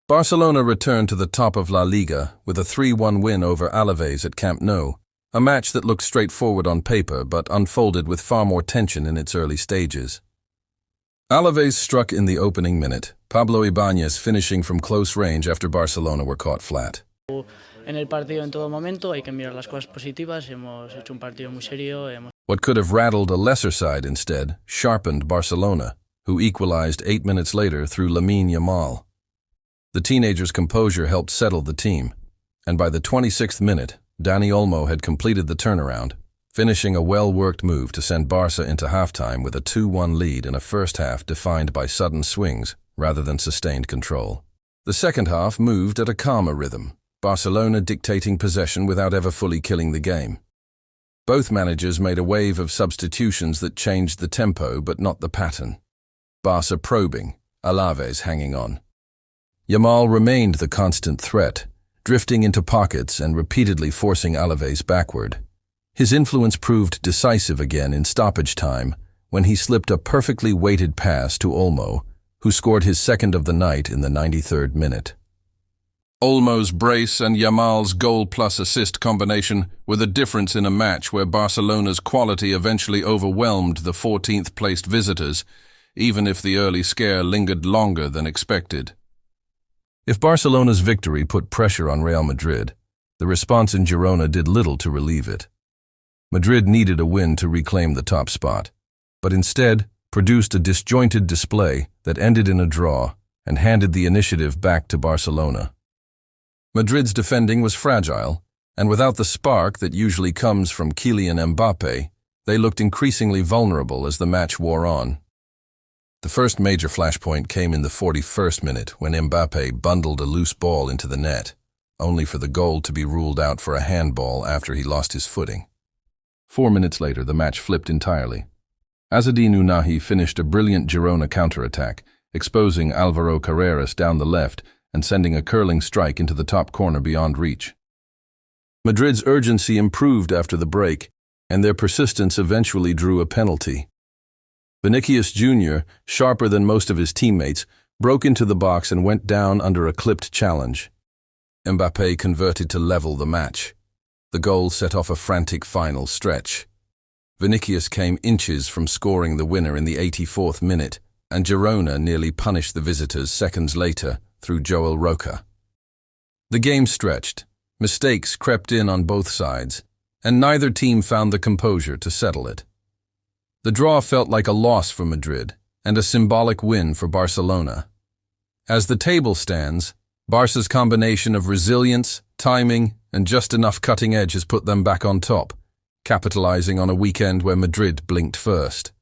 Barcelona returned to the top of La Liga with a 3-1 win over Alavés at Camp Nou, a match that looked straightforward on paper but unfolded with far more tension in its early stages. Alavés struck in the opening minute, Pablo Ibáñez finishing from close range after Barcelona were caught flat. En el partido en todo momento hay que mirar las cosas positivas, hemos hecho un partido muy serio. What could have rattled a lesser side instead sharpened Barcelona, who equalized 8 minutes later through Lamine Yamal. The teenager's composure helped settle the team, and by the 26th minute, Dani Olmo had completed the turnaround, finishing a well-worked move to send Barça into halftime with a 2-1 lead in a first half defined by sudden swings rather than sustained control. The second half moved at a calmer rhythm, Barcelona dictating possession without ever fully killing the game. Both managers made a wave of substitutions that changed the tempo but not the pattern. Barça probing, Alavés hanging on. Yamal remained the constant threat, drifting into pockets and repeatedly forcing Alavés backward. His influence proved decisive again in stoppage time when he slipped a perfectly weighted pass to Olmo, who scored his second of the night in the 93rd minute. Olmo's brace and Yamal's goal-plus-assist combination were the difference in a match where Barcelona's quality eventually overwhelmed the 14th-placed visitors, even if the early scare lingered longer than expected. If Barcelona's victory put pressure on Real Madrid, the response in Girona did little to relieve it. Madrid needed a win to reclaim the top spot, but instead produced a disjointed display that ended in a draw and handed the initiative back to Barcelona. Madrid's defending was fragile, and without the spark that usually comes from Kylian Mbappé, they looked increasingly vulnerable as the match wore on. The first major flashpoint came in the 41st minute when Mbappé bundled a loose ball into the net, only for the goal to be ruled out for a handball after he lost his footing. 4 minutes later, the match flipped entirely. Ounahi finished a brilliant Girona counterattack, exposing Álvaro Carreras down the left and sending a curling strike into the top corner beyond reach. Madrid's urgency improved after the break, and their persistence eventually drew a penalty. Vinicius Jr, sharper than most of his teammates, broke into the box and went down under a clipped challenge. Mbappé converted to level the match. The goal set off a frantic final stretch. Vinicius came inches from scoring the winner in the 84th minute, and Girona nearly punished the visitors seconds later through Joel Roca. The game stretched. Mistakes crept in on both sides, and neither team found the composure to settle it. The draw felt like a loss for Madrid and a symbolic win for Barcelona. As the table stands, Barca's combination of resilience, timing, and just enough cutting edge has put them back on top, capitalizing on a weekend where Madrid blinked first.